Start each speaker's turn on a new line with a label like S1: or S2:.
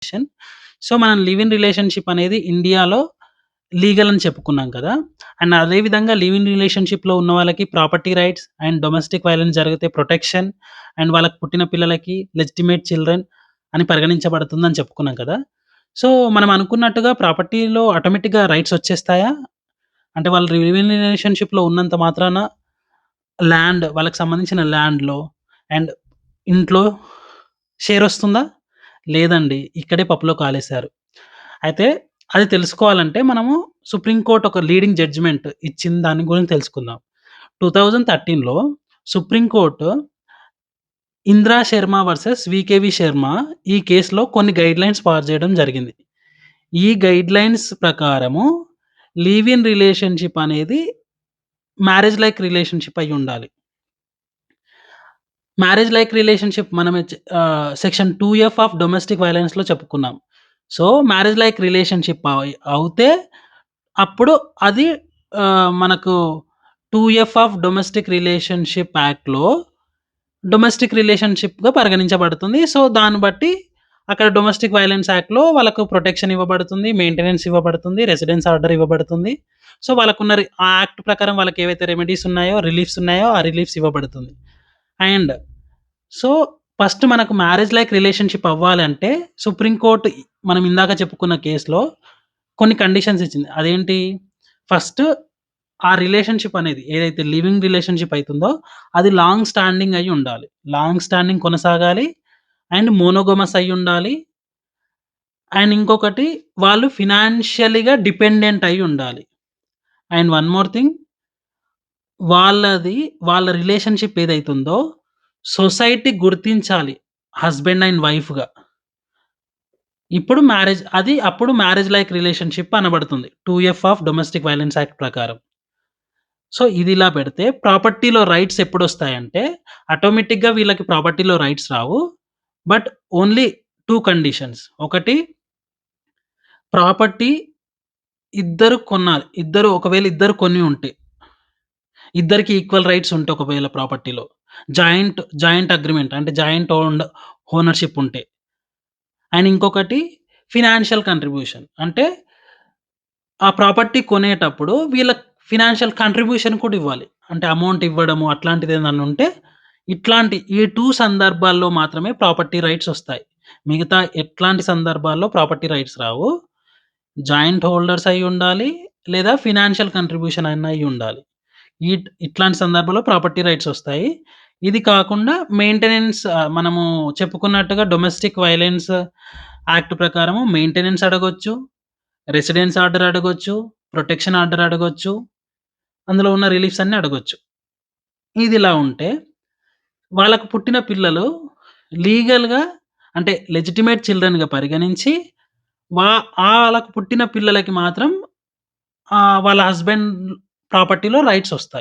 S1: Relation. So, మనం live in relationship అనేది ఇండియాలో లీగల్ అని చెప్పుకున్నాం కదా! అండ్ అదే విధంగా లివ్ ఇన్ రిలేషన్‌షిప్‌లో ఉన్న వాళ్ళకి property rights and domestic violence జరిగితే ప్రొటెక్షన్ అండ్ వాళ్ళకి పుట్టిన పిల్లలకి లెజిటిమేట్ చిల్డ్రన్ అని పరిగణించబడుతుందని చెప్పుకున్నాం కదా! సో, మనం అనుకున్నట్టుగా ప్రాపర్టీలో ఆటోమేటిక్‌గా రైట్స్ వచ్చేస్తాయా? అంటే వాళ్ళు లివ్ ఇన్ రిలేషన్‌షిప్‌లో ఉన్నంత మాత్రాన వాళ్ళకి సంబంధించిన ల్యాండ్‌లో అండ్ ఇంట్లో షేరొస్తుందా? లేదండి. ఇక్కడే పప్పులో కాలేశారు. అయితే అది తెలుసుకోవాలంటే మనము సుప్రీం కోర్ట్ ఒక లీడింగ్ జడ్జిమెంట్ ఇచ్చిన దాని గురించి తెలుసుకుందాం. 2013లో supreme court Indra Sharma versus V K V Sharma ఈ కేస్‌లో కొన్ని గైడ్‌లైన్స్ పాస్ చేయడం జరిగింది. ఈ గైడ్‌లైన్స్ ప్రకారము లివ్ ఇన్ రిలేషన్‌షిప్ అనేది మ్యారేజ్ లైక్ రిలేషన్‌షిప్ అయ్యుండాలి. మ్యారేజ్ లైక్ రిలేషన్‌షిప్ సెక్షన్ 2ఎఫ్ ఆఫ్ డొమెస్టిక్ వయలెన్స్‌లో చెప్పుకున్నాం. సో, మ్యారేజ్ లైక్ రిలేషన్‌షిప్ అవుతే అప్పుడు అది మనకు 2ఎఫ్ ఆఫ్ డొమెస్టిక్ రిలేషన్‌షిప్ యాక్ట్‌లో డొమెస్టిక్ రిలేషన్‌షిప్‌గా పరిగణించబడుతుంది. సో, దాన్ని బట్టి అక్కడ డొమెస్టిక్ వయలెన్స్ యాక్ట్‌లో వాళ్ళకు ప్రొటెక్షన్ ఇవ్వబడుతుంది, మెయింటెనెన్స్ ఇవ్వబడుతుంది, రెసిడెన్స్ ఆర్డర్ ఇవ్వబడుతుంది. సో, వాళ్ళకున్న ఆ యాక్ట్ ప్రకారం వాళ్ళకేవైతే రెమెడీస్ ఉన్నాయో, రిలీఫ్స్ ఉన్నాయో ఆ రిలీఫ్స్ ఇవ్వబడుతుంది. అండ్ సో, ఫస్ట్ మనకు మ్యారేజ్ లైక్ రిలేషన్‌షిప్ అవ్వాలంటే సుప్రీం కోర్ట్ మనం ఇందాక చెప్పుకున్న కేస్‌లో కొన్ని కండిషన్స్ ఇచ్చింది. అదేంటి? ఫస్ట్ ఆ రిలేషన్‌షిప్ అనేది ఏదైతే లివింగ్ రిలేషన్‌షిప్ అయితుందో అది లాంగ్ స్టాండింగ్ అయ్యుండాలి. లాంగ్ స్టాండింగ్ కొనసాగాలి. అండ్ మోనోగమస్ అయ్యుండాలి. అండ్ ఇంకొకటి వాళ్ళు ఫినాన్షియల్‌గా డిపెండెంట్ అయ్యుండాలి. అండ్ వన్ మోర్ థింగ్ వాళ్ళది వాళ్ళ రిలేషన్‌షిప్ ఏదైతుందో సొసైటీ గుర్తించాలి. హస్బాండ్ అండ్ వైఫ్‌గా. అప్పుడు మ్యారేజ్ లైక్ రిలేషన్‌షిప్ అనబడుతుంది. 2ఎఫ్ ఆఫ్ డొమెస్టిక్ వయలెన్స్ యాక్ట్ ప్రకారం. సో, ఇదిలా పెడితే ప్రాపర్టీలో రైట్స్ ఎప్పుడొస్తాయంటే, ఆటోమేటిక్‌గా వీళ్ళకి ప్రాపర్టీలో రైట్స్ రావు. But only 2 conditions. ఒకటి ప్రాపర్టీ ఇద్దరు కొనాలి. ఒకవేళ ఇద్దరు కొని ఉంటే. ఇద్దరికి ఈక్వల్ రైట్స్ ఉంటే ఒకవేళ ప్రాపర్టీలో. జాయింట్ అగ్రీమెంట్ అంటే జాయింట్ ఓనర్‌షిప్ ఉంటే. అండ్ ఇంకొకటి ఫినాన్షియల్ కంట్రిబ్యూషన్. అంటే ఆ ప్రాపర్టీ కొనేటప్పుడు వీళ్ళకి ఫినాన్షియల్ కంట్రిబ్యూషన్ కూడా ఇవ్వాలి. అంటే అమౌంట్ ఇవ్వడము అట్లాంటిదేదన్నా ఉంటే, ఈ 2 సందర్భాల్లో మాత్రమే ప్రాపర్టీ రైట్స్ ఒస్తాయి. మిగతా ఎట్లాంటి సందర్భాల్లో ప్రాపర్టీ రైట్స్ రావు. జాయింట్ హోల్డర్స్ అయ్యుండాలి. లేదా ఫినాన్షియల్ కంట్రిబ్యూషన్ అన్నా అయ్యుండాలి. ఇట్లాంటి సందర్భంలో ప్రాపర్టీ రైట్స్ ఒస్తాయి. ఇది కాకుండా మనము చెప్పుకున్నట్టుగా డొమెస్టిక్ వయలెన్స్ యాక్ట్ ప్రకారము మెయింటెనెన్స్ అడగొచ్చు. రెసిడెన్స్ ఆర్డర్ అడగొచ్చు. ప్రొటెక్షన్ ఆర్డర్ అడగొచ్చు. అందులో ఉన్న రిలీఫ్స్ అన్నీ అడగొచ్చు. ఇదిలా ఉంటే వాళ్ళకు పుట్టిన పిల్లలు లీగల్‌గా అంటే లెజిటిమేట్ చిల్డ్రన్‌గా పరిగణించి వా ఆళ్ళకు పుట్టిన పిల్లలకి మాత్రం వాళ్ళ హస్బెండ్ ప్రాపర్టీలో రైట్స్ ఒస్తాయి.